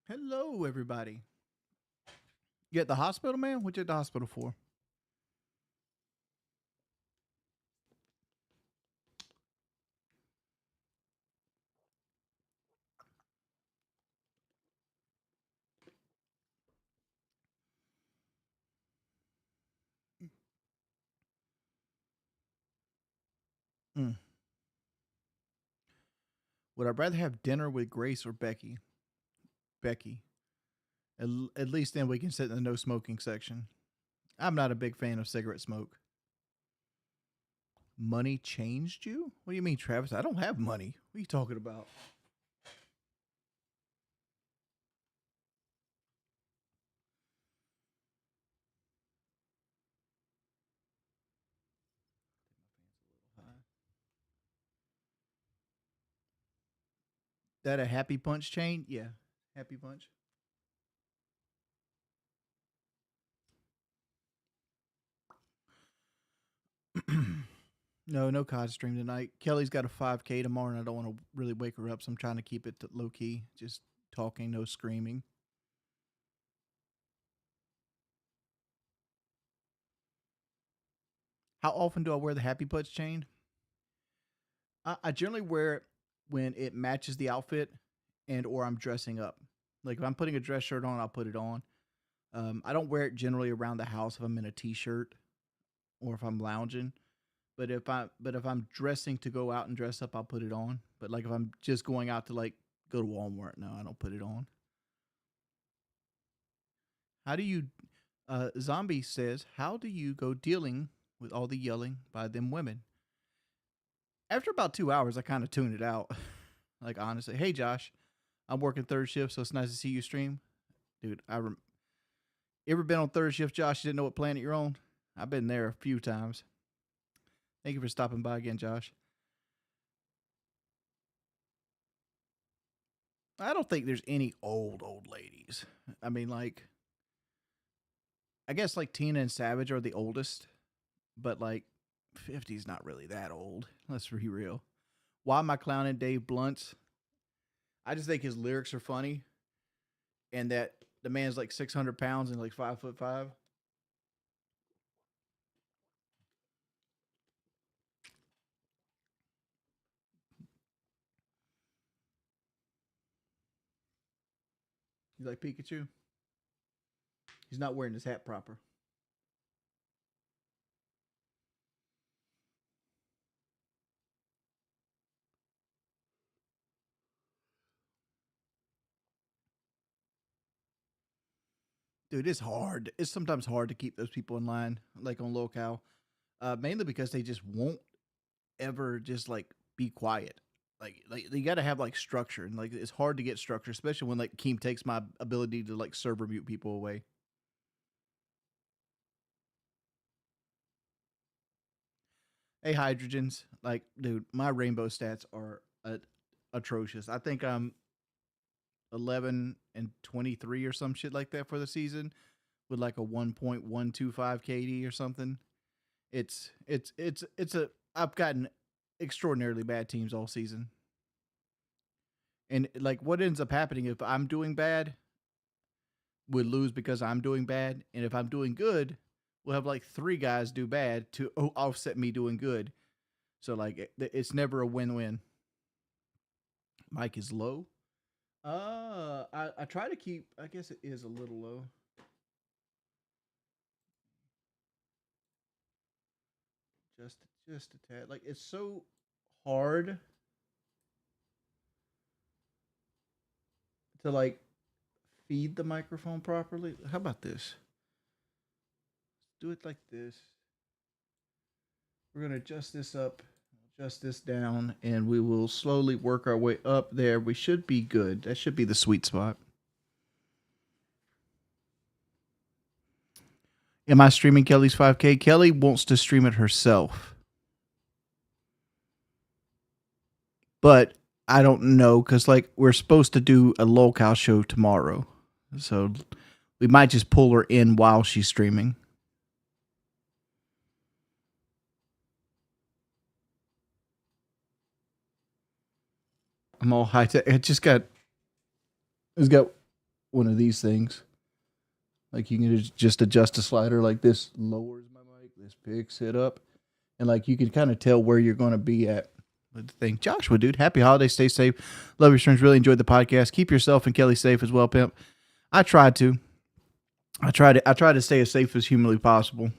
Hello, everybody. You at the hospital, man? What you at the hospital for? Mm. Would I rather have dinner with Grace or Becky? Becky. At least then we can sit in the no smoking section. I'm not a big fan of cigarette smoke. Money changed you? What do you mean, Travis? I don't have money. What are you talking about? That a happy punch chain? Yeah, happy punch. No COD stream tonight. Kelly's got a 5K tomorrow, and I don't want to really wake her up, so I'm trying to keep it low key. Just talking, no screaming. How often do I wear the happy punch chain? I generally wear it when it matches the outfit and or I'm dressing up. Like if I'm putting a dress shirt on, I'll put it on. I don't wear it generally around the house if I'm in a t-shirt or if I'm lounging. But if I'm dressing to go out and dress up, I'll put it on. But like if I'm just going out to like go to Walmart, no, I don't put it on. How do you Zombie says, how do you go dealing with all the yelling by them women? After about 2 hours, I kind of tune it out. Like honestly, hey Josh, I'm working third shift, so it's nice to see you stream, dude. You ever been on third shift, Josh? You didn't know what planet you're on? I've been there a few times. Thank you for stopping by again, Josh. I don't think there's any old ladies. I mean, like, I guess like Tina and Savage are the oldest, but like 50's not really that old. Let's be real. Why am I clowning Dave Blunt's? I just think his lyrics are funny, and that the man's like 600 pounds and like 5'5". He's like Pikachu. He's not wearing his hat proper. Dude, it's hard. It's sometimes hard to keep those people in line, like on locale, mainly because they just won't ever just like be quiet. Like you got to have like structure, and like it's hard to get structure, especially when like Keem takes my ability to like server mute people away. Hey, hydrogens, like dude, my rainbow stats are atrocious. I think I'm 11 and 23 or some shit like that for the season, with like a 1.125 KD or something. It's a I've gotten extraordinarily bad teams all season. And like what ends up happening if I'm doing bad, we'll lose because I'm doing bad, and if I'm doing good, we'll have like three guys do bad to offset me doing good. So like it's never a win-win. Mike is low. I try to keep. I guess it is a little low. Just just a tad. Like it's so hard to like feed the microphone properly. How about this? Do it like this. We're gonna adjust this up, adjust this down, and we will slowly work our way up there. We should be good. That should be the sweet spot. Am I streaming Kelly's 5K? Kelly wants to stream it herself, but I don't know because like we're supposed to do a locale show tomorrow, so we might just pull her in while she's streaming. I'm all high tech. It's got one of these things. Like you can just adjust a slider like this, lowers my mic, this picks it up, and like you can kind of tell where you're going to be at with the thing. Joshua, dude, happy holidays, stay safe, love your streams, really enjoyed the podcast. Keep yourself and Kelly safe as well, pimp. I tried to. I try to stay as safe as humanly possible.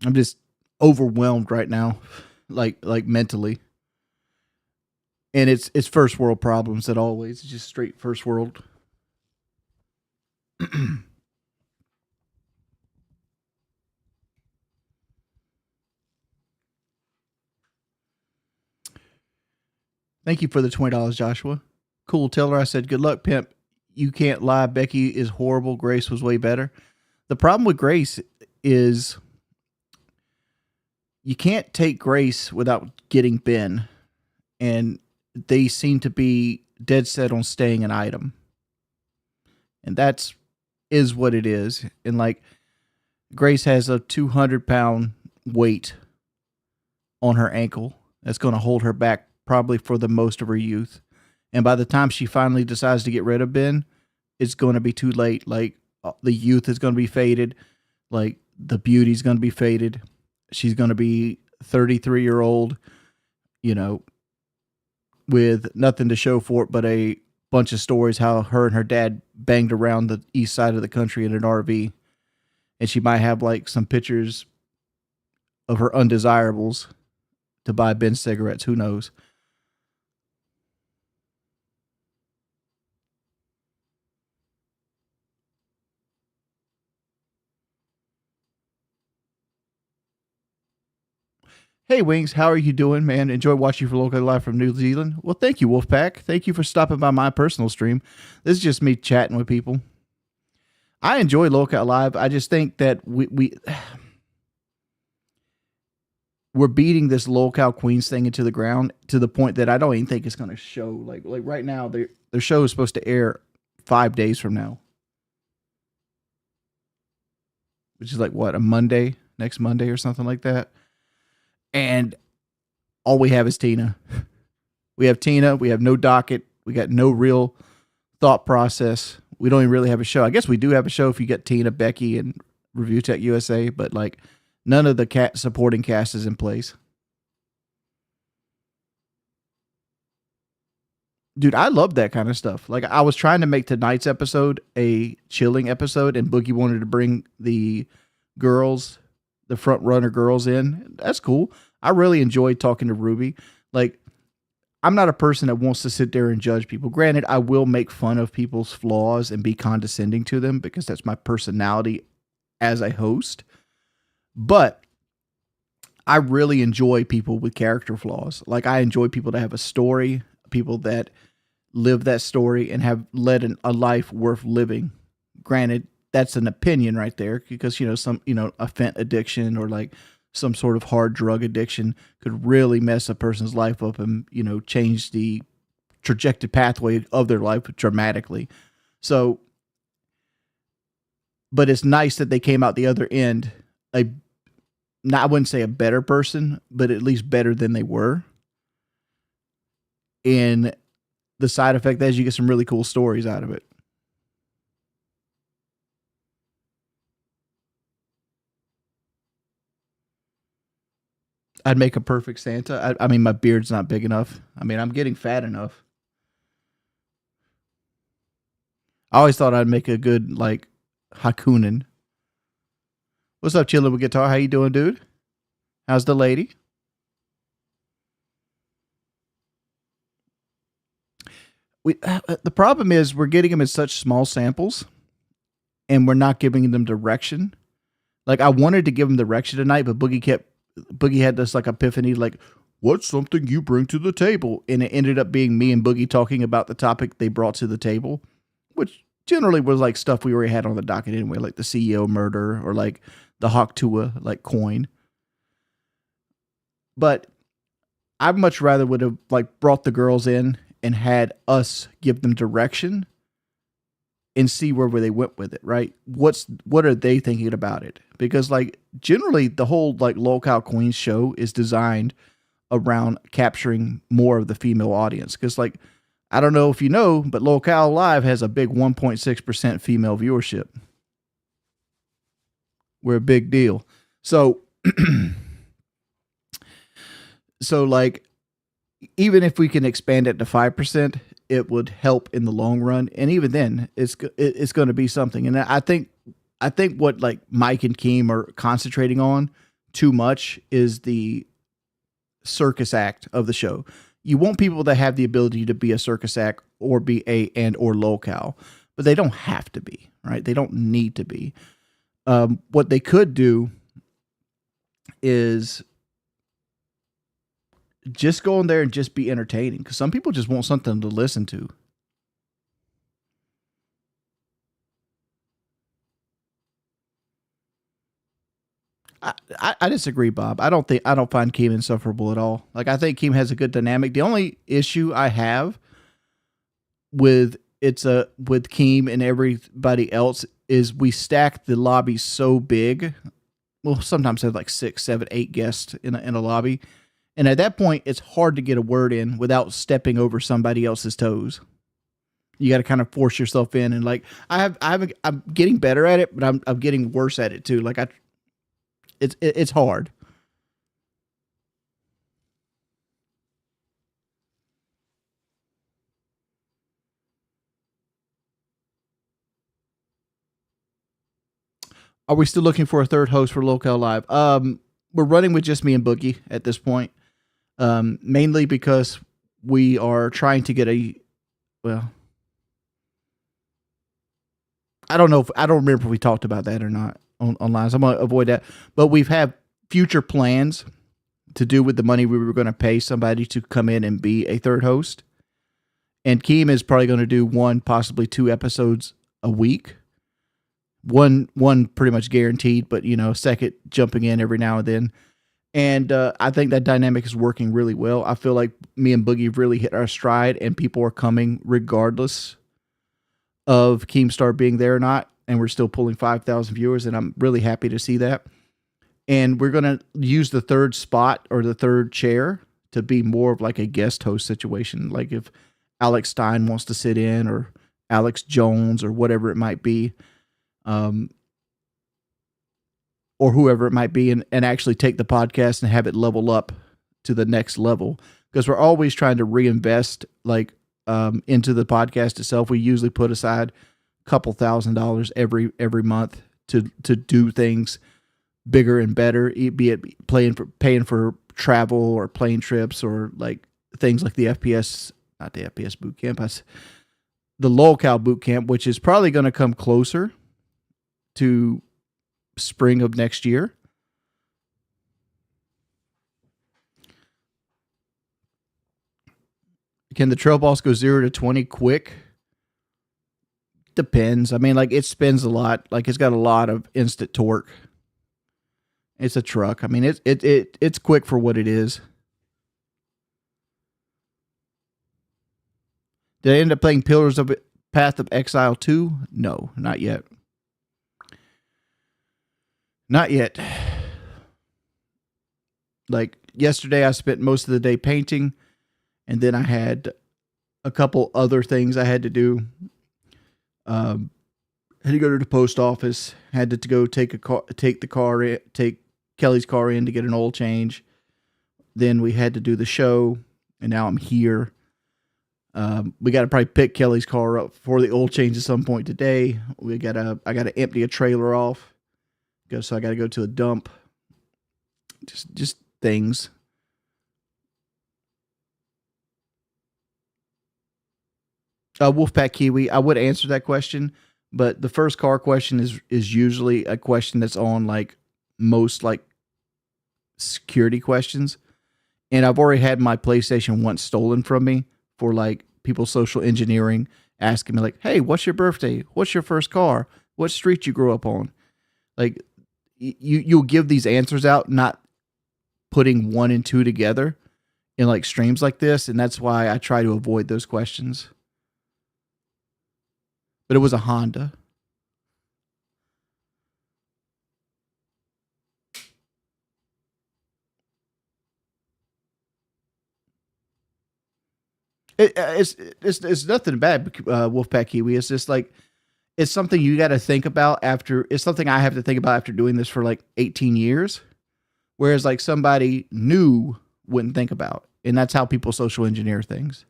I'm just overwhelmed right now, like mentally. And it's first world problems that always. It's just straight first world. Thank you for the $20, Joshua. Cool Taylor, I said, good luck, pimp. You can't lie. Becky is horrible. Grace was way better. The problem with Grace is you can't take Grace without getting Ben. And they seem to be dead set on staying an item. And that's is what it is. And like Grace has a 200-pound weight on her ankle that's going to hold her back probably for the most of her youth. And by the time she finally decides to get rid of Ben, it's going to be too late. Like the youth is going to be faded. Like the beauty's going to be faded. She's going to be 33-year-old, with nothing to show for it but a bunch of stories how her and her dad banged around the east side of the country in an RV. And she might have like some pictures of her undesirables to buy Ben cigarettes. Who knows? Hey, Wings, how are you doing, man? Enjoy watching you for local live from New Zealand. Well, thank you, Wolfpack. Thank you for stopping by my personal stream. This is just me chatting with people. I enjoy Local Live. I just think that we're beating this Local Queens thing into the ground to the point that I don't even think it's going to show. Like right now, their show is supposed to air 5 days from now, which is like what, a Monday, next Monday or something like that. And all we have is Tina. We have Tina. We have no docket. We got no real thought process. We don't even really have a show. I guess we do have a show if you get Tina, Becky, and Review Tech USA, but like none of the supporting cast is in place. Dude, I love that kind of stuff. Like I was trying to make tonight's episode a chilling episode, and Boogie wanted to bring the girls, the front runner girls in. That's cool. I really enjoyed talking to Ruby. Like, I'm not a person that wants to sit there and judge people. Granted, I will make fun of people's flaws and be condescending to them because that's my personality as a host. But I really enjoy people with character flaws. Like, I enjoy people that have a story, people that live that story and have led a life worth living. Granted, that's an opinion right there because, a fent addiction or like some sort of hard drug addiction could really mess a person's life up and, change the trajectory pathway of their life dramatically. So, but it's nice that they came out the other end, I wouldn't say a better person, but at least better than they were. And the side effect is you get some really cool stories out of it. I'd make a perfect Santa. I mean, my beard's not big enough. I mean, I'm getting fat enough. I always thought I'd make a good, like, Hakunin. What's up, Chillin' with Guitar? How you doing, dude? How's the lady? The problem is we're getting them in such small samples, and we're not giving them direction. Like, I wanted to give them direction tonight, but Boogie had this like epiphany, like, what's something you bring to the table? And it ended up being me and Boogie talking about the topic they brought to the table, which generally was like stuff we already had on the docket anyway, like the CEO murder or like the Hawk Tua like coin. But I much rather would have like brought the girls in and had us give them direction and see where they went with it, right? What are they thinking about it? Because like generally the whole like Local Queens show is designed around capturing more of the female audience. Because like I don't know if you know, but Locale Live has a big 1.6% female viewership. We're a big deal. So, so like, even if we can expand it to 5%, it would help in the long run. And even then, it's going to be something. And I think what like Mike and Keem are concentrating on too much is the circus act of the show. You want people that have the ability to be a circus act or be a and or locale, but they don't have to be, right? They don't need to be. What they could do is just go in there and just be entertaining, because some people just want something to listen to. I disagree, Bob. I don't find Keem insufferable at all. Like, I think Keem has a good dynamic. The only issue I have with with Keem and everybody else is we stack the lobby so big. Well, sometimes have like 6, 7, 8 guests in a lobby, and at that point, it's hard to get a word in without stepping over somebody else's toes. You got to kind of force yourself in, and like I'm getting better at it, but I'm getting worse at it too. Like it's hard. Are we still looking for a third host for Local Live? We're running with just me and Boogie at this point, mainly because we are trying to get a well. I don't remember if we talked about that or not online. So I'm gonna avoid that. But we've had future plans to do with the money we were going to pay somebody to come in and be a third host. And Keem is probably going to do one, possibly 2 episodes a week. One pretty much guaranteed, but second jumping in every now and then. And I think that dynamic is working really well. I feel like me and Boogie really hit our stride, and people are coming regardless of Keemstar being there or not. And we're still pulling 5,000 viewers, and I'm really happy to see that. And we're going to use the third spot or the third chair to be more of like a guest host situation. Like if Alex Stein wants to sit in, or Alex Jones, or whatever it might be, um, or whoever it might be, and actually take the podcast and have it level up to the next level. Because we're always trying to reinvest into the podcast itself. We usually put aside a couple $1,000 every month to do things bigger and better, be it paying for travel or plane trips, or like things like the FPS, not the FPS boot camp, the locale boot camp, which is probably going to come closer to spring of next year. Can the trail boss go 0 to 20 quick? Depends. I mean, like, it spins a lot. Like, it's got a lot of instant torque. It's a truck. I mean, it's quick for what it is. Did I end up playing Pillars of Path of Exile 2? No, not yet. Not yet. Like, yesterday, I spent most of the day painting, and then I had a couple other things I had to do. Had to go to the post office. Had to go take Kelly's car in to get an oil change. Then we had to do the show, and now I'm here. We got to probably pick Kelly's car up for the oil change at some point today. I got to empty a trailer off, so I got to go to a dump. Just things. Wolfpack Kiwi, I would answer that question, but the first car question is usually a question that's on like most like security questions. And I've already had my PlayStation once stolen from me for like people social engineering, asking me like, "Hey, what's your birthday? What's your first car? What street you grew up on?" Like, you'll give these answers out, not putting one and two together in like streams like this, and that's why I try to avoid those questions. But it was a Honda. It's nothing bad, Wolfpack Kiwi. It's just like it's something you got to think about after. It's something I have to think about after doing this for like 18 years, whereas like somebody new wouldn't think about, and that's how people social engineer things.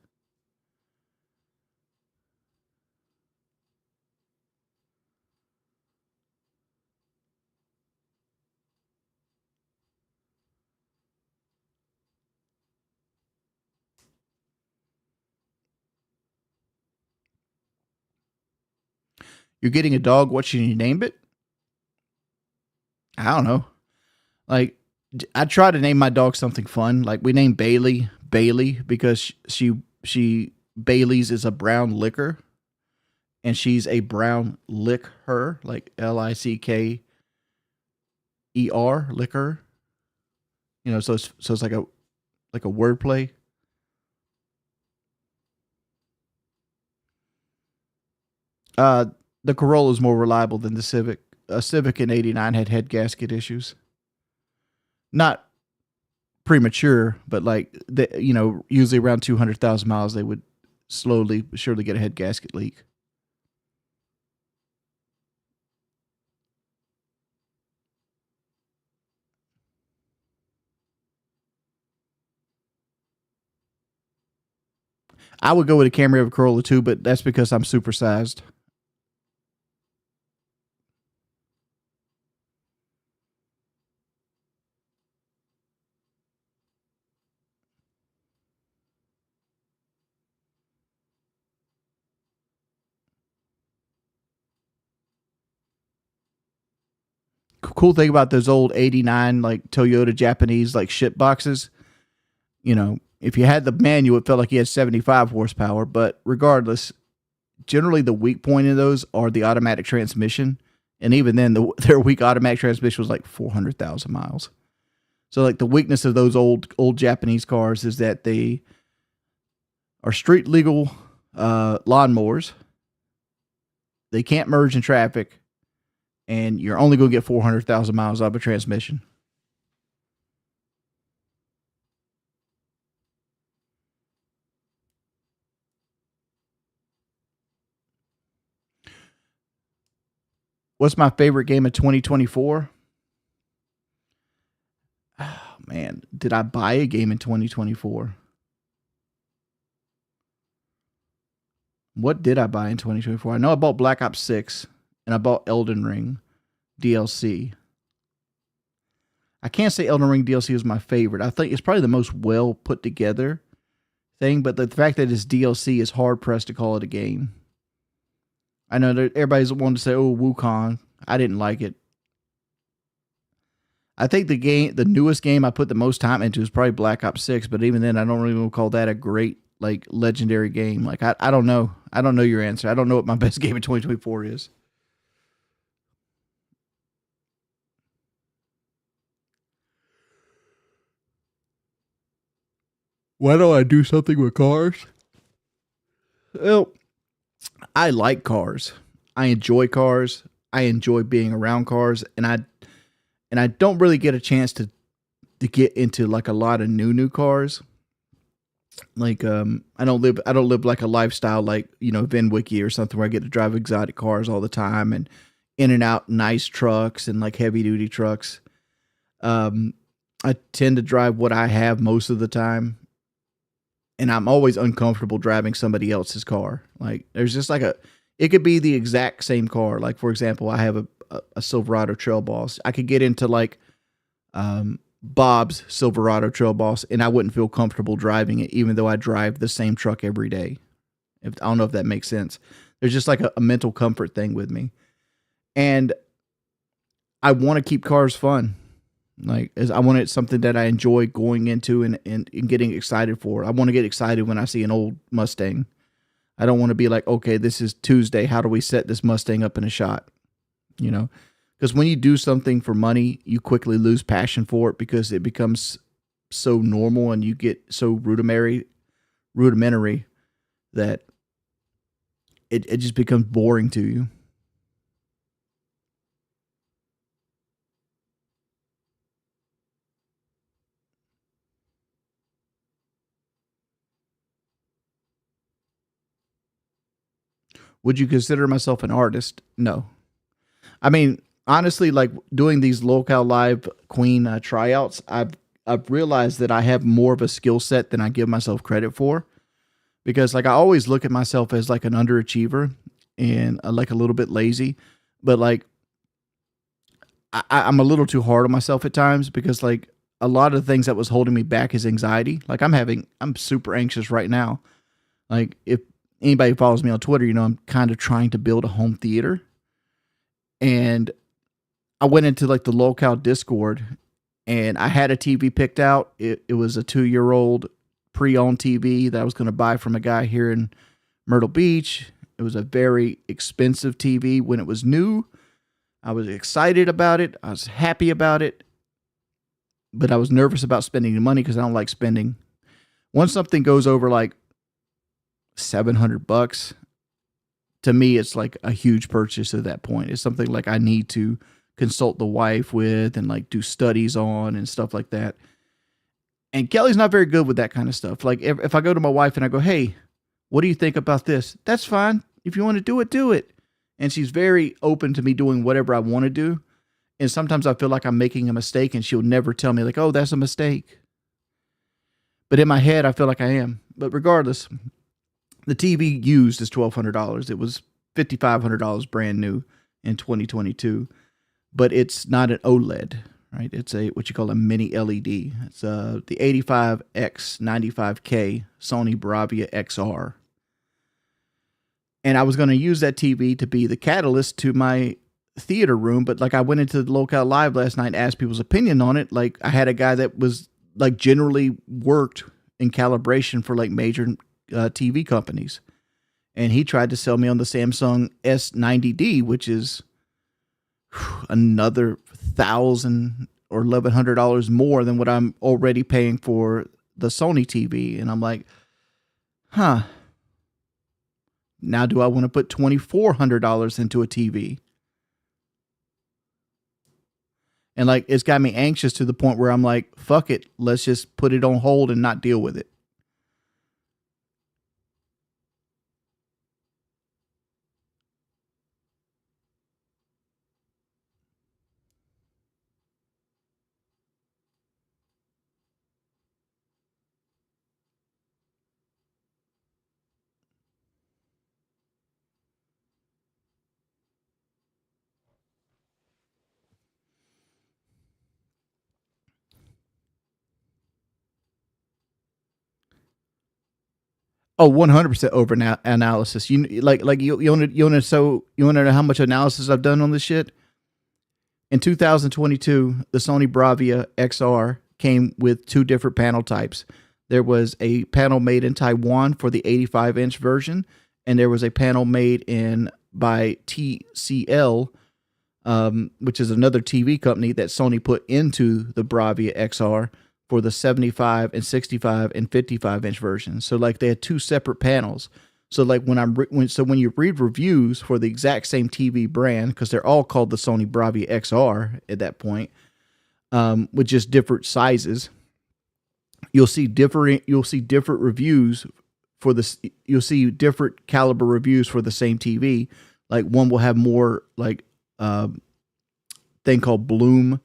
You're getting a dog. What should you name it? I don't know. Like I try to name my dog something fun. Like we named Bailey because she Bailey's is a brown liquor and she's a brown licker, like Licker, liquor. You know, so it's like a wordplay. Uh, the Corolla is more reliable than the Civic. A Civic in '89 had head gasket issues. Not premature, but like usually around 200,000 miles, they would slowly but surely get a head gasket leak. I would go with a Camry over Corolla too, but that's because I'm supersized. Cool thing about those old '89 like Toyota Japanese like shit boxes, if you had the manual, it felt like you had 75 horsepower. But regardless, generally the weak point of those are the automatic transmission, and even then, their weak automatic transmission was like 400,000 miles. So like the weakness of those old Japanese cars is that they are street legal lawnmowers. They can't merge in traffic, and you're only going to get 400,000 miles out of a transmission. What's my favorite game of 2024? Oh, man, did I buy a game in 2024? What did I buy in 2024? I know I bought Black Ops 6 and I bought Elden Ring DLC. I can't say Elden Ring DLC is my favorite. I think it's probably the most well put together thing, but the fact that it's DLC is hard pressed to call it a game. I know that everybody's wanting to say, "Oh, Wukong." I didn't like it. I think the newest game I put the most time into is probably Black Ops 6, but even then, I don't really call that a great like legendary game. Like I don't know. I don't know your answer. I don't know what my best game in 2024 is. Why don't I do something with cars? Well, I like cars. I enjoy cars. I enjoy being around cars, and I don't really get a chance to get into like a lot of new cars. Like I don't live like a lifestyle like Vin Wiki or something where I get to drive exotic cars all the time and in and out nice trucks and like heavy duty trucks. Um, I tend to drive what I have most of the time, and I'm always uncomfortable driving somebody else's car. Like there's just like it could be the exact same car. Like for example, I have a Silverado Trail Boss. I could get into like Bob's Silverado Trail Boss, and I wouldn't feel comfortable driving it, even though I drive the same truck every day. I don't know if that makes sense. There's just like a mental comfort thing with me, and I want to keep cars fun. Like I want it something that I enjoy going into and getting excited for. I want to get excited when I see an old Mustang. I don't want to be like, okay, this is Tuesday. How do we set this Mustang up in a shot? You know, because when you do something for money, you quickly lose passion for it because it becomes so normal and you get so rudimentary that it just becomes boring to you. Would you consider myself an artist? No. I mean, honestly, like doing these local live Queen tryouts, I've realized that I have more of a skill set than I give myself credit for, because like I always look at myself as like an underachiever and like a little bit lazy, but like I'm a little too hard on myself at times, because like a lot of the things that was holding me back is anxiety. Like I'm super anxious right now. Like if anybody who follows me on Twitter, I'm kind of trying to build a home theater, and I went into like the local Discord, and I had a TV picked out. It was a 2-year-old pre-owned TV that I was going to buy from a guy here in Myrtle Beach. It was a very expensive TV when it was new. I was excited about it. I was happy about it, but I was nervous about spending the money because I don't like spending. Once something goes over like $700, to me, it's like a huge purchase at that point. It's something like I need to consult the wife with and like do studies on and stuff like that. And Kelly's not very good with that kind of stuff. Like if I go to my wife and I go, hey, what do you think about this? That's fine. If you want to do it, do it. And she's very open to me doing whatever I want to do. And sometimes I feel like I'm making a mistake and she'll never tell me like, oh, that's a mistake. But in my head, I feel like I am. But regardless, the TV used is $1,200. It was $5,500 brand new in 2022. But it's not an OLED, right? It's what you call a mini LED. It's the 85X95K Sony Bravia XR. And I was going to use that TV to be the catalyst to my theater room, but like I went into the Local Live last night and asked people's opinion on it. Like I had a guy that was like generally worked in calibration for like major TV companies, and he tried to sell me on the Samsung S90D, which is another $1,000 or $1,100 more than what I'm already paying for the Sony TV. And I'm like, huh. Now do I want to put $2,400 into a TV? And like, it's got me anxious to the point where I'm like, fuck it. Let's just put it on hold and not deal with it. Oh, 100% over analysis. You want to know how much analysis I've done on this shit? In 2022, the Sony Bravia XR came with 2 different panel types. There was a panel made in Taiwan for the 85-inch version, and there was a panel made by TCL, which is another TV company that Sony put into the Bravia XR for the 75 and 65 and 55-inch versions. So like they had 2 separate panels. So like when you read reviews for the exact same TV brand, because they're all called the Sony Bravia XR at that point, with just different sizes, you'll see different reviews for this. You'll see different caliber reviews for the same TV. Like one will have more like thing called bloom,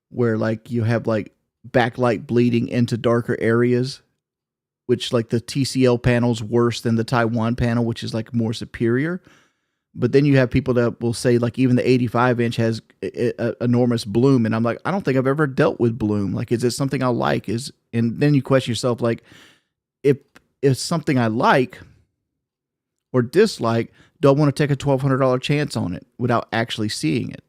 where like you have like backlight bleeding into darker areas, which like the TCL panel's worse than the Taiwan panel, which is like more superior. But then you have people that will say like even the 85-inch has enormous bloom, and I'm like, I don't think I've ever dealt with bloom. Like, is it something I like? And then you question yourself, like, if it's something I like or dislike, do I want to take a $1,200 chance on it without actually seeing it?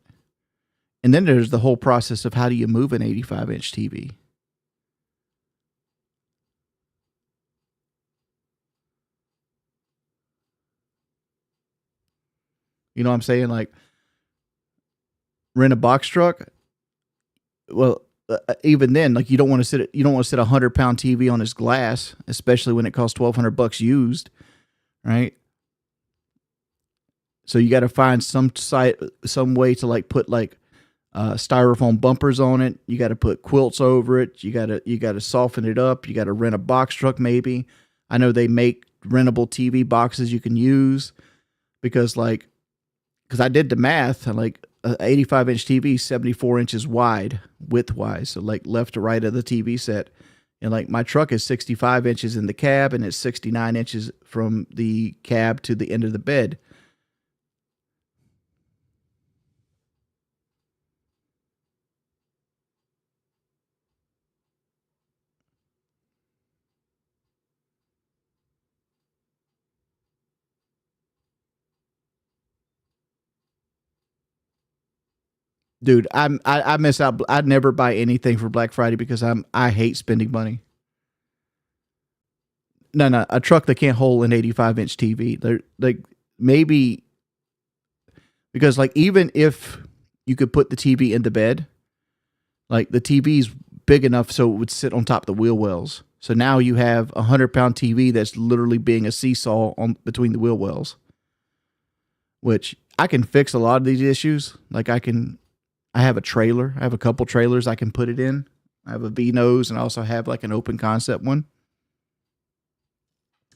And then there's the whole process of how do you move an 85-inch TV? You know what I'm saying? Like, rent a box truck. Well, even then, like you don't want to sit a 100-pound TV on its glass, especially when it costs $1,200 used, right? So you got to find some way to like put like styrofoam bumpers on it. You got to put quilts over it. You got to soften it up. You got to rent a box truck maybe. I know they make rentable TV boxes you can use, because like because I did the math and like a 85-inch TV, 74 inches wide width wise, so like left to right of the TV set, and like my truck is 65 inches in the cab and it's 69 inches from the cab to the end of the bed. Dude, I miss out. I'd never buy anything for Black Friday because I hate spending money. No, no, a truck that can't hold an 85-inch TV. They're like maybe because like even if you could put the TV in the bed, like the TV's big enough so it would sit on top of the wheel wells. So now you have a 100-pound TV that's literally being a seesaw on between the wheel wells, which I can fix a lot of these issues. Like I have a trailer. I have a couple trailers I can put it in. I have a V nose and I also have like an open concept one.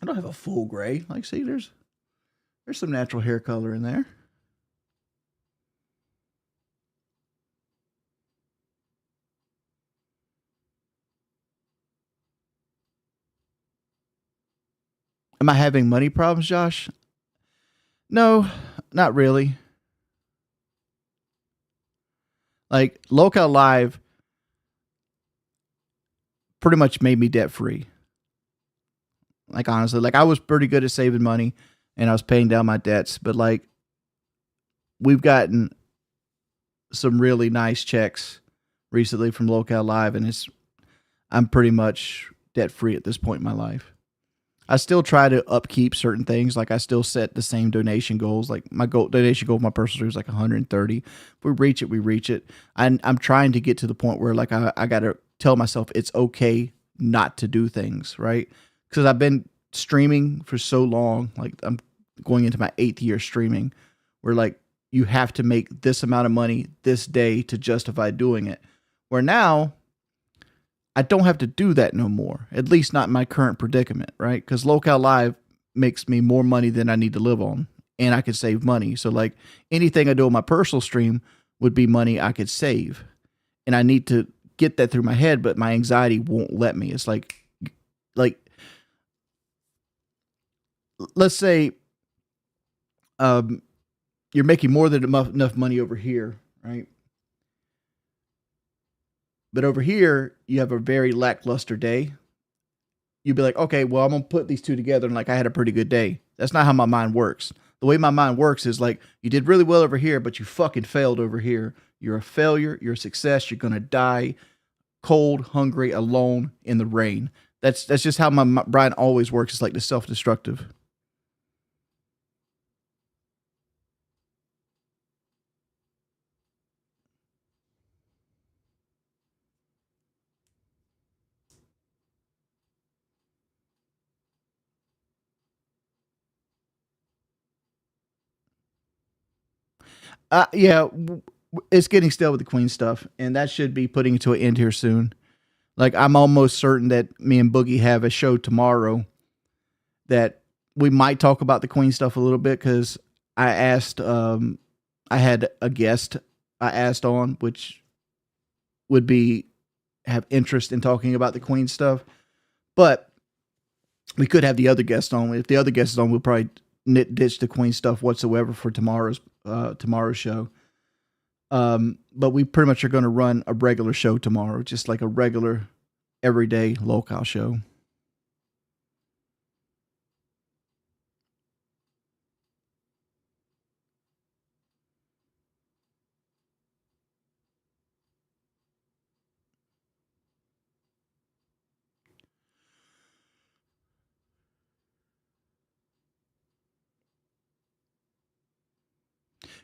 I don't have a full gray. Like, see, there's some natural hair color in there. Am I having money problems, Josh? No, not really. Like Local Live pretty much made me debt free. Like honestly, like I was pretty good at saving money and I was paying down my debts, but like we've gotten some really nice checks recently from Local Live and it's I'm pretty much debt free at this point in my life. I still try to upkeep certain things. Like I still set the same donation goals. Like my donation goal, my personal is like 130. If we reach it, we reach it. I'm trying to get to the point where like I got to tell myself it's okay not to do things, right? Because I've been streaming for so long. Like I'm going into my 8th year streaming, where like you have to make this amount of money this day to justify doing it. Where now I don't have to do that no more. At least not in my current predicament, right? Because Local Live makes me more money than I need to live on, and I could save money. So like anything I do on my personal stream would be money I could save, and I need to get that through my head, but my anxiety won't let me. It's like let's say you're making more than enough money over here, right? But over here, you have a very lackluster day. You'd be like, okay, well, I'm gonna put these two together, and like I had a pretty good day. That's not how my mind works. The way my mind works is like you did really well over here, but you fucking failed over here. You're a failure. You're a success. You're gonna die cold, hungry, alone in the rain. That's just how my brain always works. It's like the self-destructive. Yeah, it's getting stale with the Queen stuff, and that should be putting it to an end here soon. Like I'm almost certain that me and Boogie have a show tomorrow that we might talk about the Queen stuff a little bit because I asked, I had a guest I asked on, which would be have interest in talking about the Queen stuff, but we could have the other guest on. If the other guest is on, we'll probably ditch the Queen stuff whatsoever for tomorrow's show. But we pretty much are going to run a regular show tomorrow, just like a regular, everyday local show.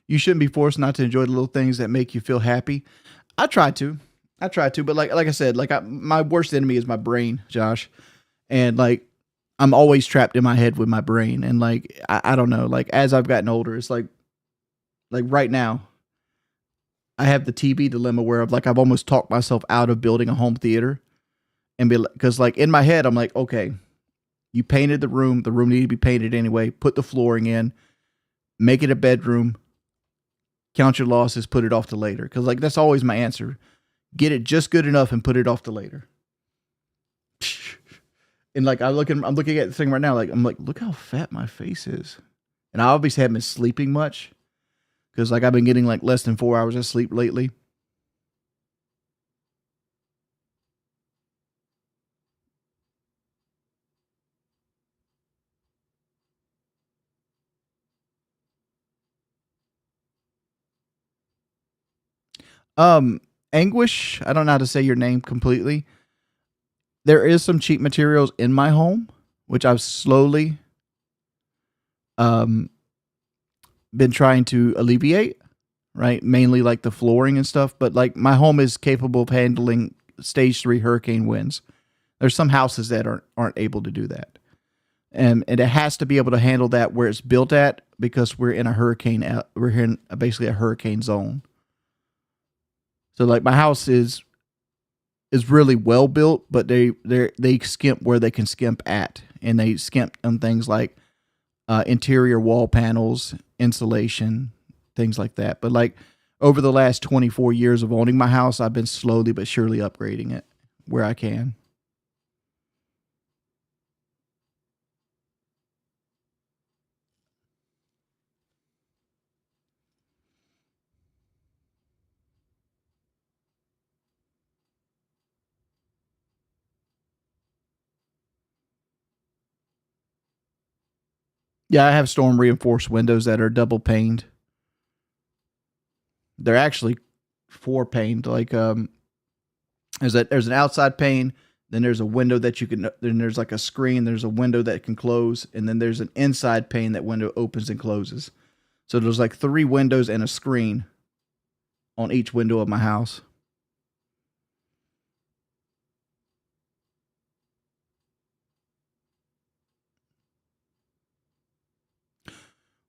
You shouldn't be forced not to enjoy the little things that make you feel happy. I try to, I try to, but like I said, my worst enemy is my brain, Josh, and like I'm always trapped in my head with my brain, and like I don't know, like as I've gotten older, it's like right now I have the TV dilemma where I've almost talked myself out of building a home theater, and be because like in my head I'm like, okay, you painted the room needed to be painted anyway, put the flooring in, make it a bedroom, count your losses, put it off to later. Because like that's always my answer. Get it just good enough and put it off to later. And like I'm looking at the thing right now. Like I'm like, look how fat my face is. And I obviously haven't been sleeping much because like I've been getting like less than 4 hours of sleep lately. Um, Anguish. I don't know how to say your name completely. There is some cheap materials in my home, which I've slowly um been trying to alleviate. Right, mainly like the flooring and stuff. But like my home is capable of handling stage 3 hurricane winds. There's some houses that aren't able to do that, and it has to be able to handle that where it's built at because we're in a hurricane. We're in basically a hurricane zone. So like my house is really well built, but they skimp where they can skimp at, and they skimp on things like interior wall panels, insulation, things like that. But like over the last 24 years of owning my house, I've been slowly but surely upgrading it where I can. Yeah, I have storm reinforced windows that are double paned. They're actually four paned. Like there's an outside pane, then there's a window that you can then there's like a screen, there's a window that can close, and then there's an inside pane that window opens and closes. So there's like three windows and a screen on each window of my house.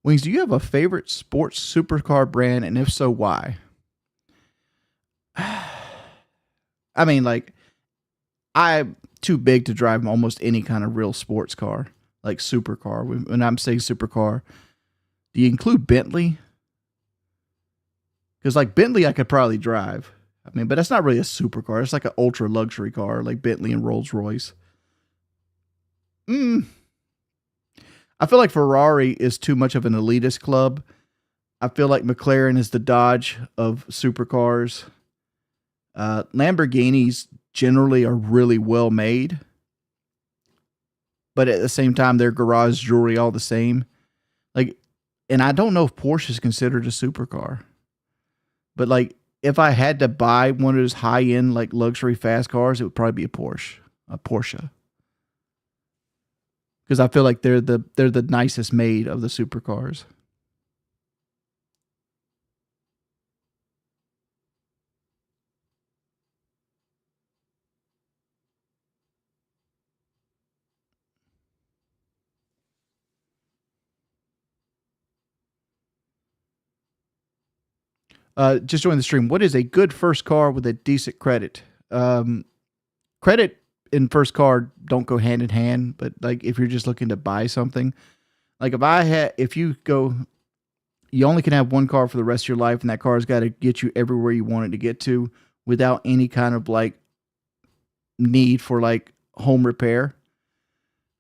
Wings, do you have a favorite sports supercar brand, and if so, why? I mean, like I'm too big to drive almost any kind of real sports car, like supercar. When I'm saying supercar, do you include Bentley? Because like Bentley, I could probably drive. I mean, but that's not really a supercar. It's like an ultra luxury car, like Bentley and Rolls Royce. Mm, I feel like Ferrari is too much of an elitist club. I feel like McLaren is the Dodge of supercars. Lamborghinis generally are really well made, but at the same time, they're garage jewelry all the same. Like, and I don't know if Porsche is considered a supercar, but like, if I had to buy one of those high end like luxury fast cars, it would probably be a Porsche, because I feel like they're the nicest made of the supercars. Just join the stream. What is a good first car with a decent credit? Um, Credit and first car don't go hand in hand, but like if you're just looking to buy something, like if you go, you only can have one car for the rest of your life, and that car's got to get you everywhere you want it to get to without any kind of like need for like home repair.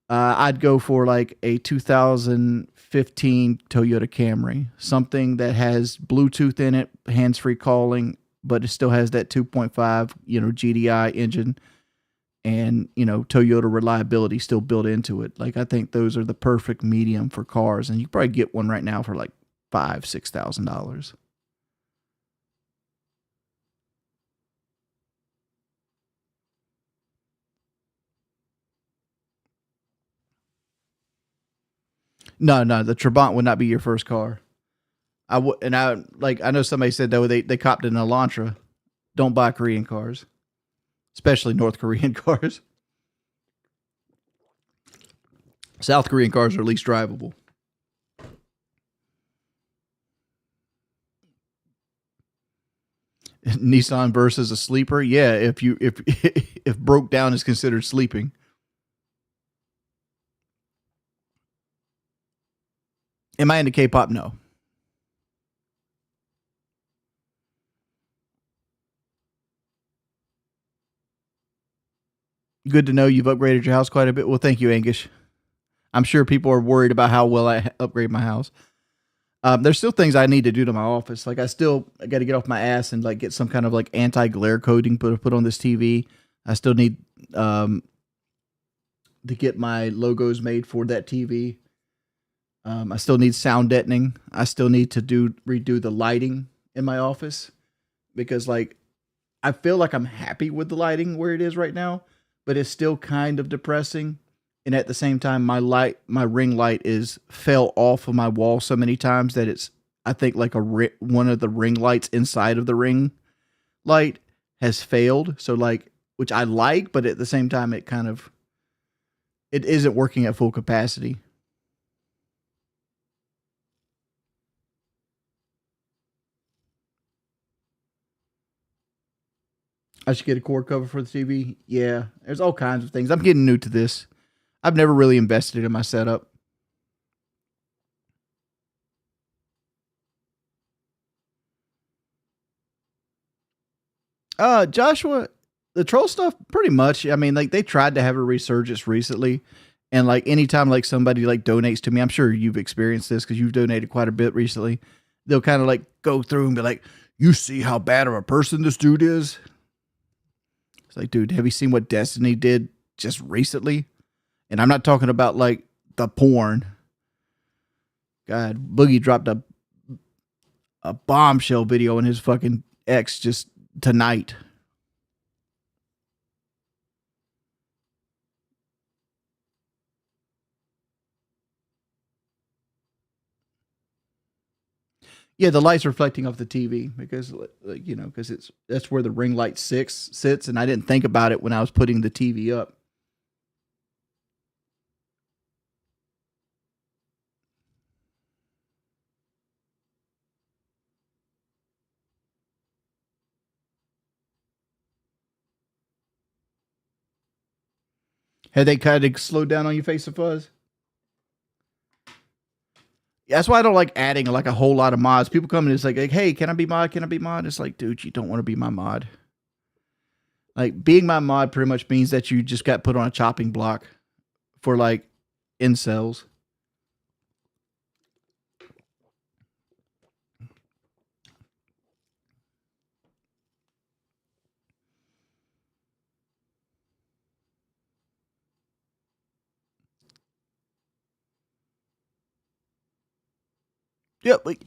I'd go for like a 2015 Toyota Camry, something that has Bluetooth in it, hands-free calling, but it still has that 2.5, GDI engine, and Toyota reliability still built into it. Like I think those are the perfect medium for cars, and you can probably get one right now for like $5,000-6,000. No, no, the Trabant would not be your first car. I would, and I know somebody said though they copped an Elantra. Don't buy Korean cars, especially North Korean cars. South Korean cars are least drivable. Nissan versus a sleeper, yeah. If broke down is considered sleeping, Am I into K-pop? No. Good to know you've upgraded your house quite a bit. Well, thank you, Angus. I'm sure people are worried about how well I upgrade my house. There's still things I need to do to my office. Like I got to get off my ass and like get some kind of like anti glare coating put on this TV. I still need um, to get my logos made for that TV. I still need sound deadening. I still need to redo the lighting in my office because like I feel like I'm happy with the lighting where it is right now, but it's still kind of depressing. And at the same time, my ring light is fell off of my wall so many times that it's I think like one of the ring lights inside of the ring light has failed. So like, which I like, but at the same time, it isn't working at full capacity. I should get a cord cover for the TV. Yeah, there's all kinds of things. I'm getting new to this. I've never really invested in my setup. Joshua, the troll stuff, pretty much. I mean, like they tried to have a resurgence recently, and like anytime like somebody like donates to me, I'm sure you've experienced this because you've donated quite a bit recently. They'll kind of like go through and be like, "You see how bad of a person this dude is." It's like, dude, have you seen what Destiny did just recently? And I'm not talking about like the porn. God, Boogie dropped a bombshell video on his fucking ex just tonight. Yeah, the light's reflecting off the TV because, like, because that's where the ring light six sits, and I didn't think about it when I was putting the TV up. Had they kind of slowed down on your face of fuzz? Yeah, that's why I don't like adding like a whole lot of mods. People come in and it's like, hey, can I be mod? Can I be mod? It's like, dude, you don't want to be my mod. Like being my mod pretty much means that you just got put on a chopping block for like incels. Yeah, like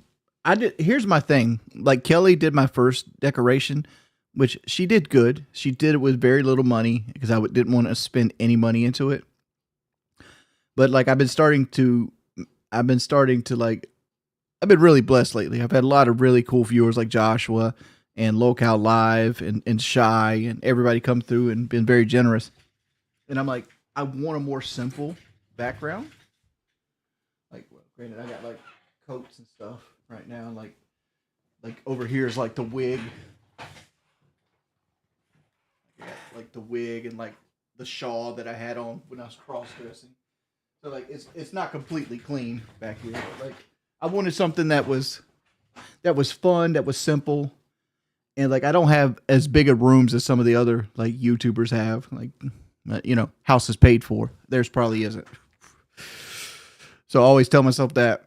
I did. Here's my thing. Like Kelly did my first decoration, which she did good. She did it with very little money because didn't want to spend any money into it. But like I've been starting to like, I've been really blessed lately. I've had a lot of really cool viewers like Joshua and Local Live and Shy and everybody come through and been very generous. And I'm like, I want a more simple background. Like, well, granted, I got like coats and stuff right now. Like over here is like the wig. I got like the wig and like the shawl that I had on when I was cross dressing. So like it's not completely clean back here. But like I wanted something that was fun, that was simple, and like I don't have as big of rooms as some of the other like YouTubers have. Like house is paid for. Theirs probably isn't. So I always tell myself that.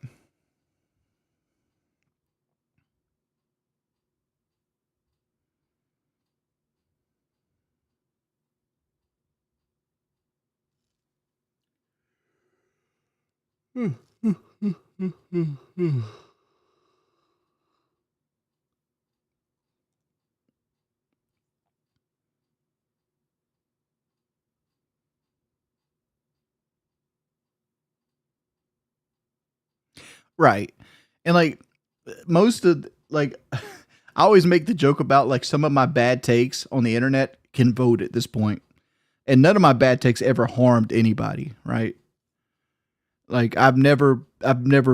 Right. And like most of like I always make the joke about like some of my bad takes on the internet can vote at this point. And none of my bad takes ever harmed anybody, right? Like I've never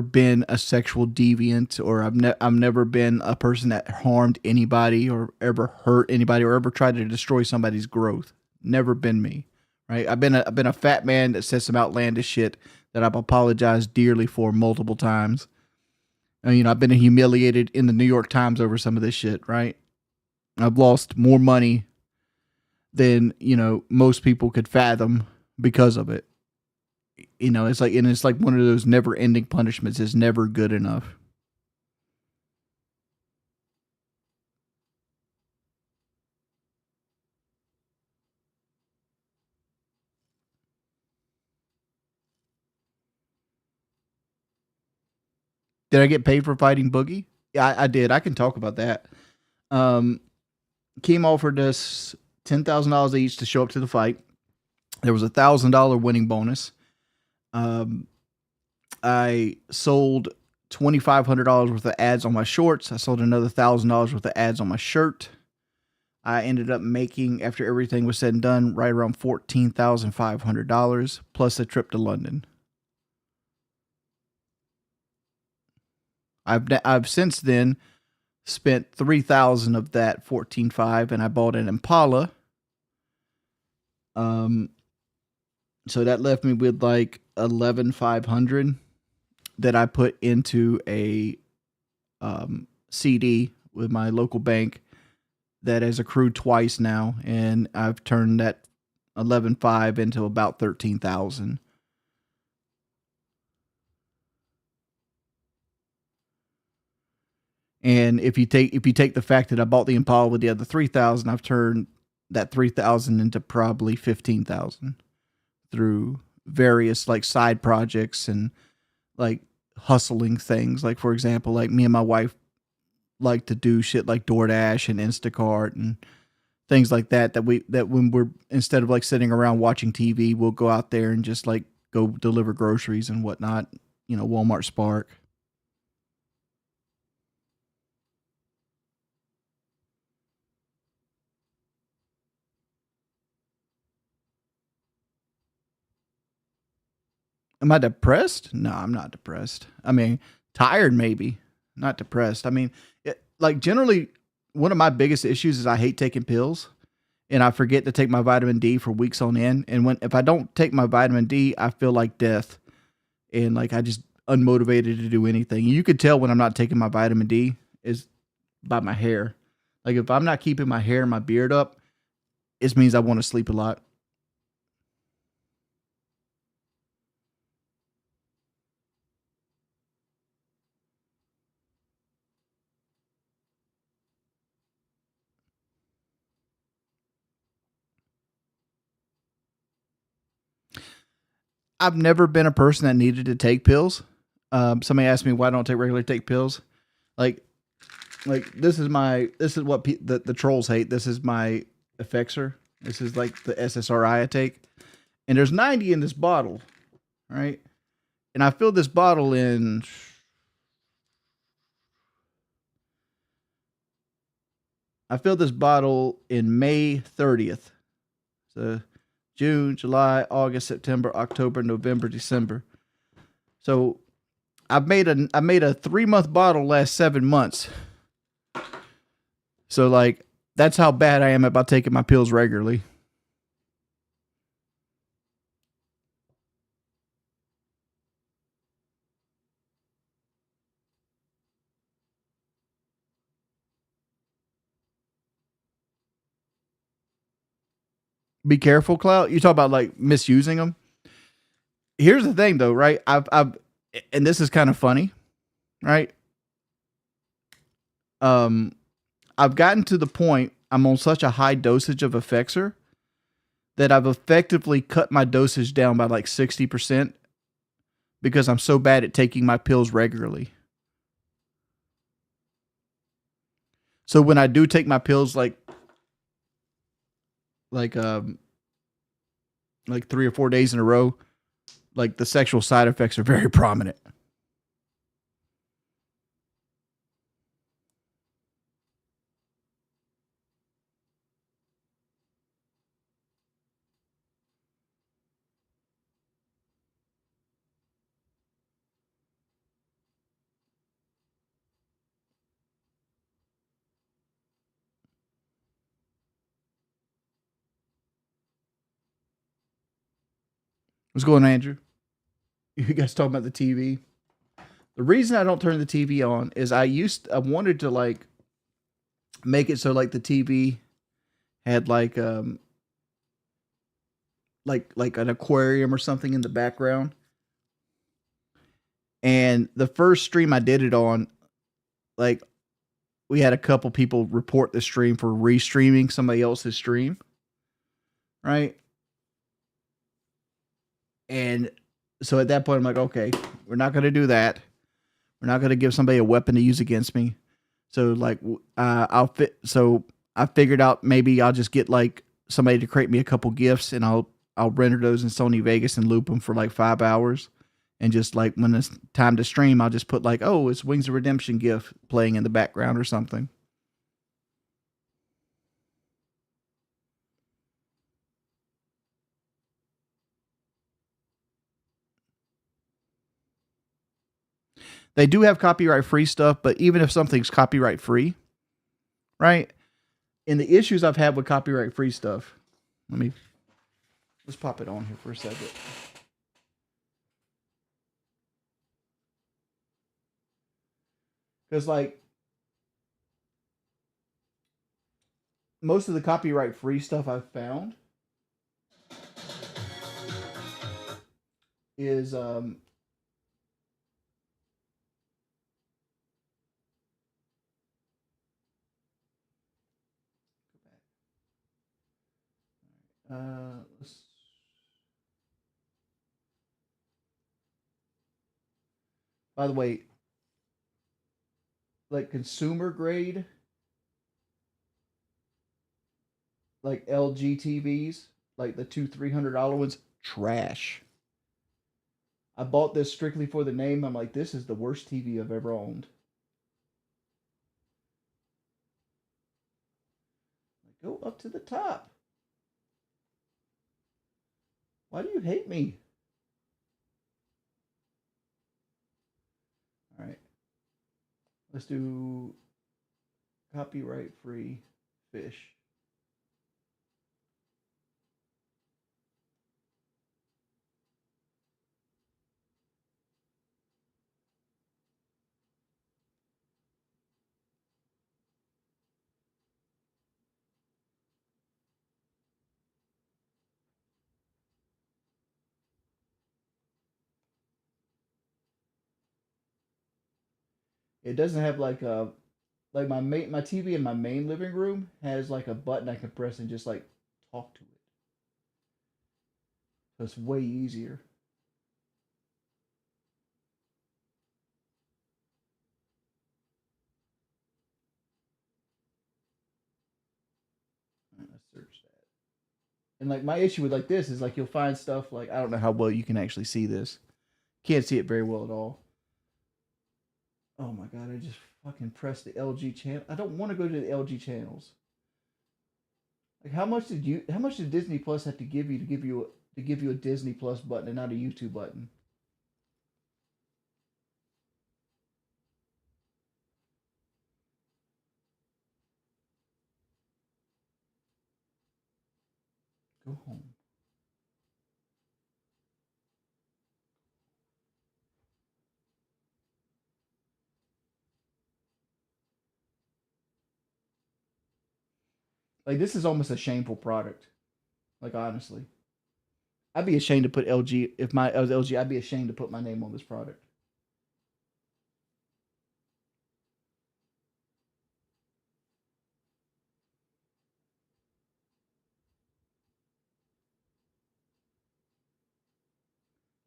been a sexual deviant or I've never been a person that harmed anybody or ever hurt anybody or ever tried to destroy somebody's growth. Never been me, right? I've been a fat man that says some outlandish shit that I've apologized dearly for multiple times. And, I've been humiliated in the New York Times over some of this shit, right? I've lost more money than most people could fathom because of it. It's like one of those never-ending punishments is never good enough. Did I get paid for fighting Boogie? Yeah, I did. I can talk about that. Um, Keem offered us $10,000 each to show up to the fight. There was $1,000 winning bonus. Um, I sold $2,500 worth of ads on my shorts. I sold another $1,000 worth of ads on my shirt. I ended up making, after everything was said and done, right around $14,500 plus a trip to London. I've since then spent 3,000 of that 14.5, and I bought an Impala. Um, so that left me with like 11,500 that I put into a CD with my local bank that has accrued twice now, and I've turned that 11.5 into about 13,000. And if you take the fact that I bought the Impala with the other 3,000, I've turned that 3,000 into probably 15,000 through various like side projects and like hustling things. Like for example, like me and my wife like to do shit like DoorDash and Instacart and things like that. That when we're instead of like sitting around watching TV, we'll go out there and just like go deliver groceries and whatnot. Walmart Spark. Am I depressed? No, I'm not depressed. I mean, tired maybe, not depressed. I mean, like generally, one of my biggest issues is I hate taking pills, and I forget to take my vitamin D for weeks on end. And if I don't take my vitamin D, I feel like death, and like I just unmotivated to do anything. You could tell when I'm not taking my vitamin D is by my hair. Like if I'm not keeping my hair and my beard up, it means I want to sleep a lot. I've never been a person that needed to take pills. Somebody asked me why I don't take regularly take pills. Like this is what the trolls hate. This is my Effexor. This is like the SSRI I take, and there's 90 in this bottle, right? And I filled this bottle in. I filled this bottle in May 30th. So June, July, August, September, October, November, December. So I made a 3 month bottle last 7 months. So like that's how bad I am about taking my pills regularly. Be careful, Clout. You talk about like misusing them. Here's the thing, though, right? And this is kind of funny, right? Um, I've gotten to the point I'm on such a high dosage of Effexor that I've effectively cut my dosage down by like 60% because I'm so bad at taking my pills regularly. So when I do take my pills, like um like 3 or 4 days in a row, like the sexual side effects are very prominent. What's going on, Andrew? You guys talking about the TV? The reason I don't turn the TV on is I wanted to like make it so like the TV had like an aquarium or something in the background. And the first stream I did it on, like we had a couple people report the stream for restreaming somebody else's stream, right? And so at that point, I'm like, okay, we're not going to do that. We're not going to give somebody a weapon to use against me. So like, I'll fit. So I figured out maybe I'll just get like somebody to create me a couple gifts, and I'll render those in Sony Vegas and loop them for like 5 hours, and just like when it's time to stream, I'll just put like, oh, it's Wings of Redemption gift playing in the background or something. They do have copyright free stuff, but even if something's copyright free, right? And the issues I've had with copyright free stuff, let me let's pop it on here for a second. Because like most of the copyright free stuff I've found is uh by the way, like consumer grade, like LG TVs, like the two $300 ones, trash. I bought this strictly for the name. I'm like, this is the worst TV I've ever owned. Like, go up to the top. Why do you hate me? All right, let's do copyright free fish. It doesn't have like a like my TV in my main living room has like a button I can press and just like talk to it. So it's way easier. Let's search that. And like my issue with like this is like you'll find stuff like I don't know how well you can actually see this. Can't see it very well at all. Oh my god! I just fucking pressed the LG channel. I don't want to go to the LG channels. Like how much did you? How much did Disney Plus have to give you to give you a Disney Plus button and not a YouTube button? Go home. Like this is almost a shameful product. Like honestly, I'd be ashamed to put LG if I was LG. I'd be ashamed to put my name on this product.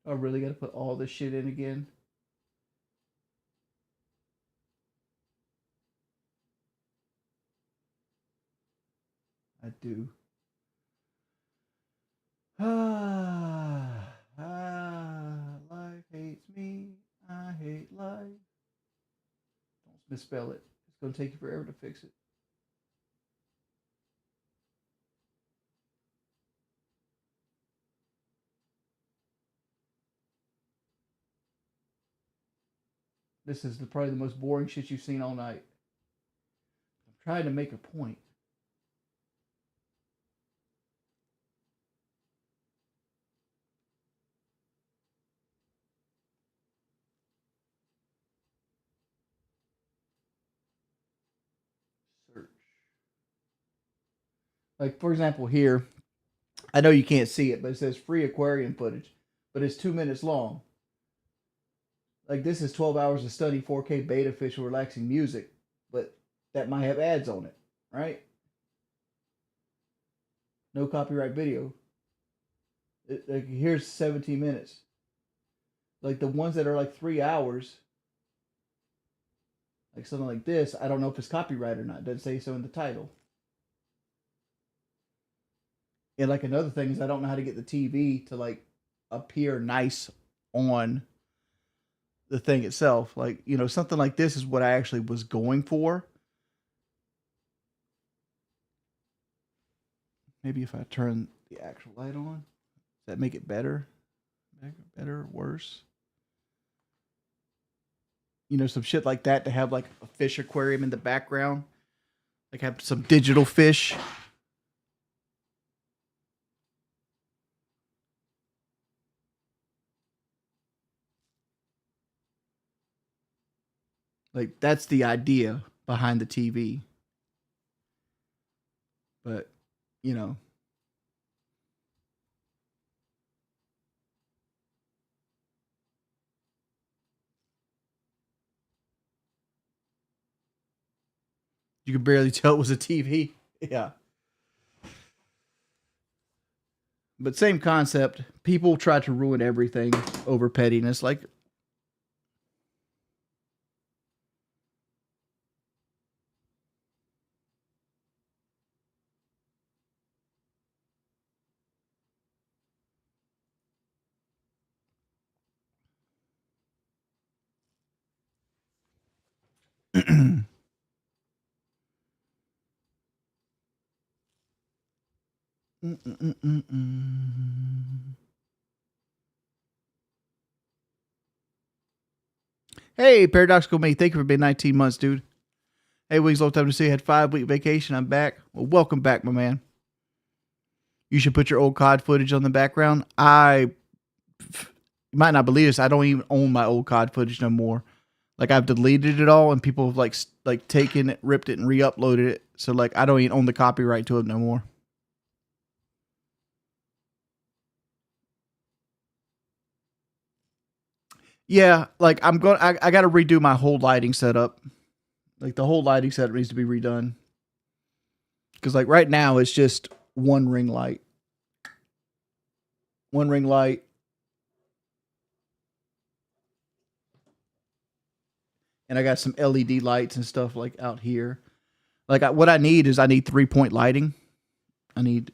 I really got to put all this shit in again. I do. Life hates me. I hate life. Don't misspell it. It's gonna take you forever to fix it. This is probably the most boring shit you've seen all night. I'm trying to make a point. Like for example, here I know you can't see it, but it says free aquarium footage, but it's 2 minutes long. Like this is 12 hours of stunning 4K beta fish with relaxing music, but that might have ads on it, right? No copyright video. Like here's 17 minutes. Like the ones that are like 3 hours, like something like this, I don't know if it's copyright or not. It doesn't say so in the title. And like another thing is I don't know how to get the TV to like appear nice on the thing itself. Like, you know, something like this is what I actually was going for. Maybe if I turn the actual light on, does that make it better? Better, worse? You know, some shit like that to have like a fish aquarium in the background. Like have some digital fish. Like that's the idea behind the TV. But, you know, you could barely tell it was a TV. Yeah. But same concept. People try to ruin everything over pettiness. Like, hey, Paradoxical Me, thank you for being 19 months, dude. Hey, Wings, long time to see you. Had 5 week vacation. I'm back. Well, welcome back, my man. You should put your old COD footage on the background. You might not believe this. I don't even own my old COD footage no more. Like I've deleted it all, and people have like taken it, ripped it, and re-uploaded it. So like I don't even own the copyright to it no more. Yeah, like I got to redo my whole lighting setup. Like the whole lighting setup needs to be redone. Because like right now it's just one ring light, one ring light, and I got some LED lights and stuff like out here. Like what I need is I need 3-point lighting. I need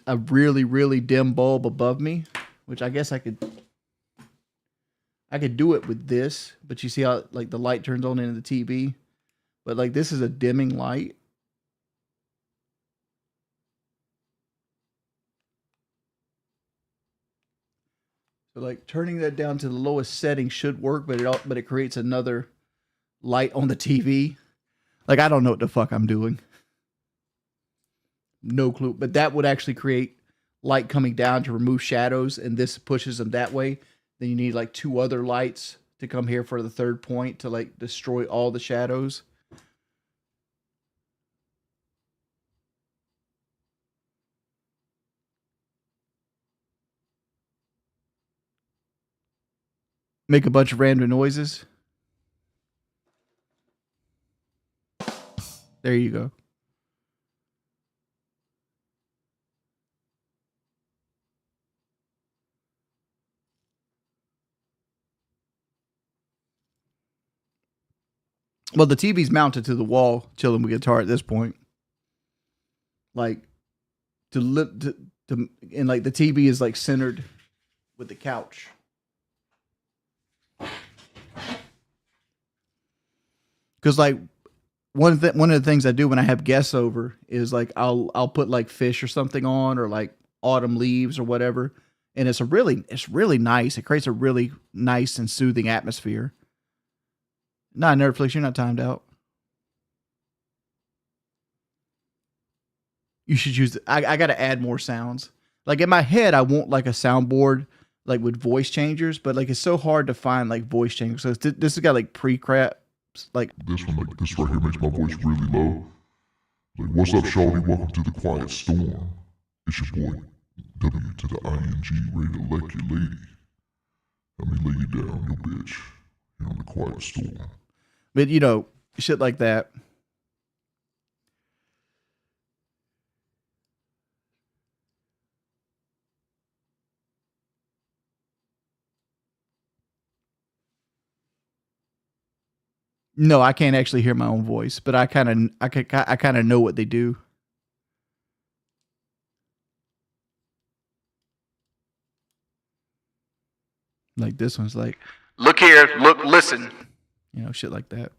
a really really dim bulb above me, which I guess I could do it with this, but you see how like the light turns on into the TV, but like this is a dimming light. So like turning that down to the lowest setting should work, but it creates another light on the TV. Like I don't know what the fuck I'm doing. No clue, but that would actually create light coming down to remove shadows, and this pushes them that way. Then you need like 2 other lights to come here for the 3rd point to like destroy all the shadows. Make a bunch of random noises. There you go. Well, the TV's mounted to the wall, chilling with guitar at this point. Like and like the TV is like centered with the couch. Because like one of the things I do when I have guests over is like I'll put like fish or something on, or like autumn leaves or whatever, and it's really nice. It creates a really nice and soothing atmosphere. Nah, Netflix, you're not timed out. You should use. I got to add more sounds. Like in my head, I want like a soundboard like with voice changers, but like it's so hard to find like voice changers. So this has got like pre-crap like This one, like this right here, makes my voice really low. Like, what's up, shawty? Welcome to the quiet storm. It's your boy, W to the ING, ready to lick your lady. Let me lay you down, your bitch. You're on the quiet storm. But, shit like that. No, I can't actually hear my own voice, but I kind of know what they do. Like this one's like, look here, look, listen. Shit like that.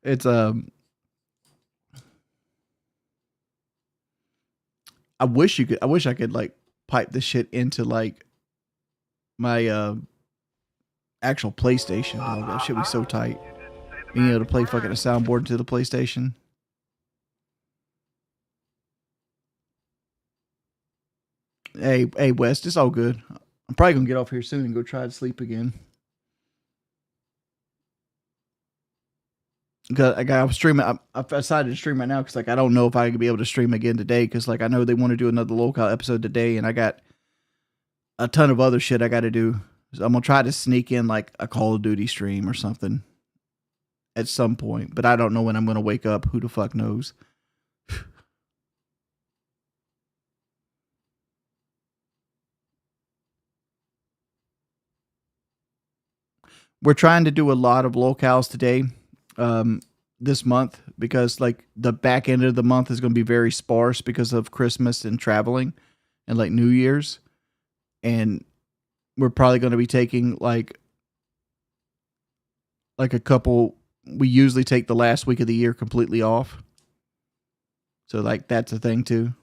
It's I wish I could like pipe this shit into like my actual PlayStation. Dog. That shit be so tight. Being able to play fucking a soundboard into the PlayStation. Hey, West, it's all good. I'm probably gonna get off here soon and go try to sleep again. Cause I was streaming. I decided to stream right now because like I don't know if I could be able to stream again today because like I know they want to do another local episode today and I got a ton of other shit I got to do. So I'm gonna try to sneak in like a Call of Duty stream or something at some point, but I don't know when I'm gonna wake up. Who the fuck knows? We're trying to do a lot of locales today, this month because like the back end of the month is going to be very sparse because of Christmas and traveling and like New Year's, and we're probably going to be taking like a couple. We usually take the last week of the year completely off, so like that's a thing too.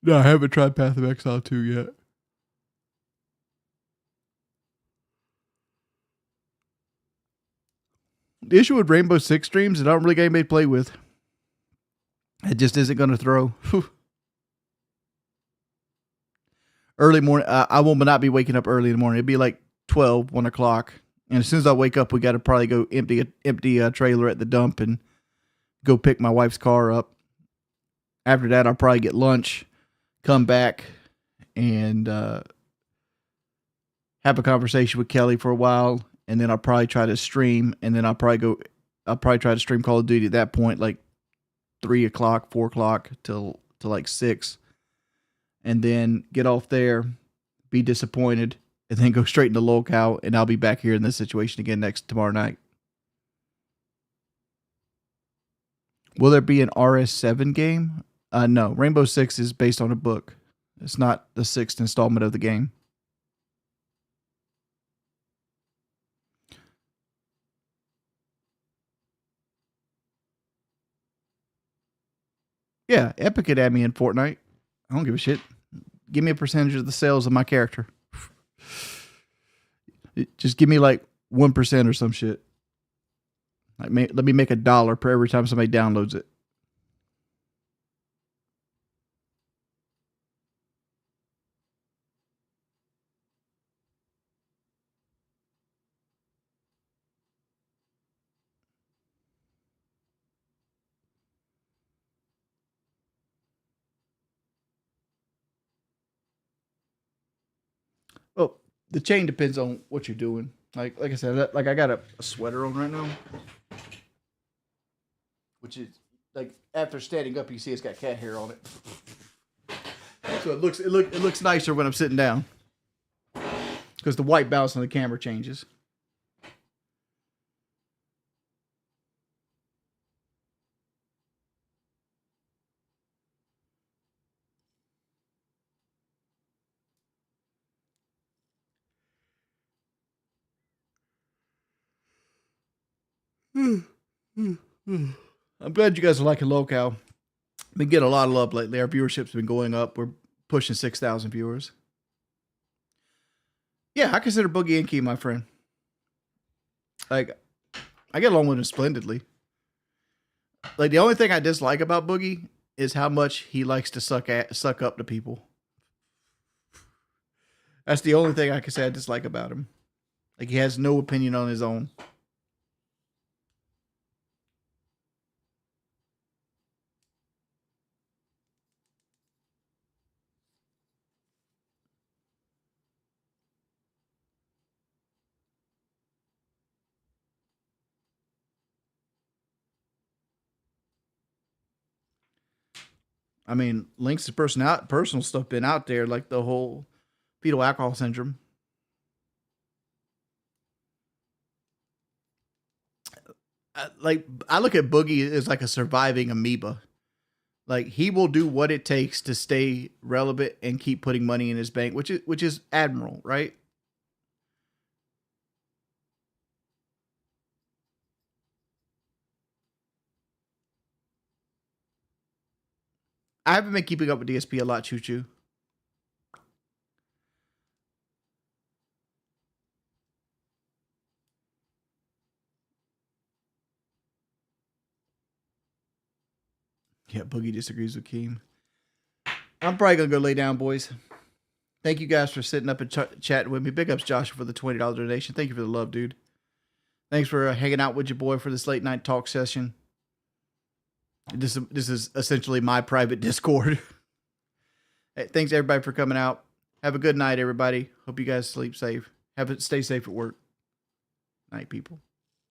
No, I haven't tried Path of Exile 2 yet. The issue with Rainbow Six streams, I don't really get anybody to play with. It just isn't going to throw. Early morning, I will not be waking up early in the morning. It'd be like 12, 1 o'clock. And as soon as I wake up, we got to probably go empty a trailer at the dump and go pick my wife's car up. After that, I'll probably get lunch, come back, and have a conversation with Kelly for a while, and then I'll probably try to stream, and then I'll probably try to stream Call of Duty at that point, like 3 o'clock, 4 o'clock till like 6, and then get off there, be disappointed, and then go straight into locale, and I'll be back here in this situation again tomorrow night. Will there be an RS7 game? No. Rainbow Six is based on a book. It's not the 6th installment of the game. Yeah, Epic could add me in Fortnite. I don't give a shit. Give me a percentage of the sales of my character. Just give me like 1% or some shit. Like, let me make $1 per every time somebody downloads it. Well, the chain depends on what you're doing. Like I said, like I got a sweater on right now, which is like after standing up, you see it's got cat hair on it. So it looks nicer when I'm sitting down because the white balance on the camera changes. I'm glad you guys are liking Locale. Been getting a lot of love lately. Our viewership's been going up. We're pushing 6,000 viewers. Yeah, I consider Boogie and Key my friend. Like, I get along with him splendidly. Like the only thing I dislike about Boogie is how much he likes to suck up to people. That's the only thing I can say I dislike about him. Like he has no opinion on his own. I mean, Link's personal stuff been out there, like the whole fetal alcohol syndrome. I look at Boogie as like a surviving amoeba. Like he will do what it takes to stay relevant and keep putting money in his bank, which is admirable, right? I haven't been keeping up with DSP a lot, Choo Choo. Yeah, Boogie disagrees with Keem. I'm probably gonna go lay down, boys. Thank you guys for sitting up and chatting with me. Big ups, Joshua, for the $20 donation. Thank you for the love, dude. Thanks for hanging out with your boy for this late night talk session. This is essentially my private Discord. Hey, thanks everybody for coming out. Have a good night, everybody. Hope you guys sleep safe. Stay safe at work. Night, people.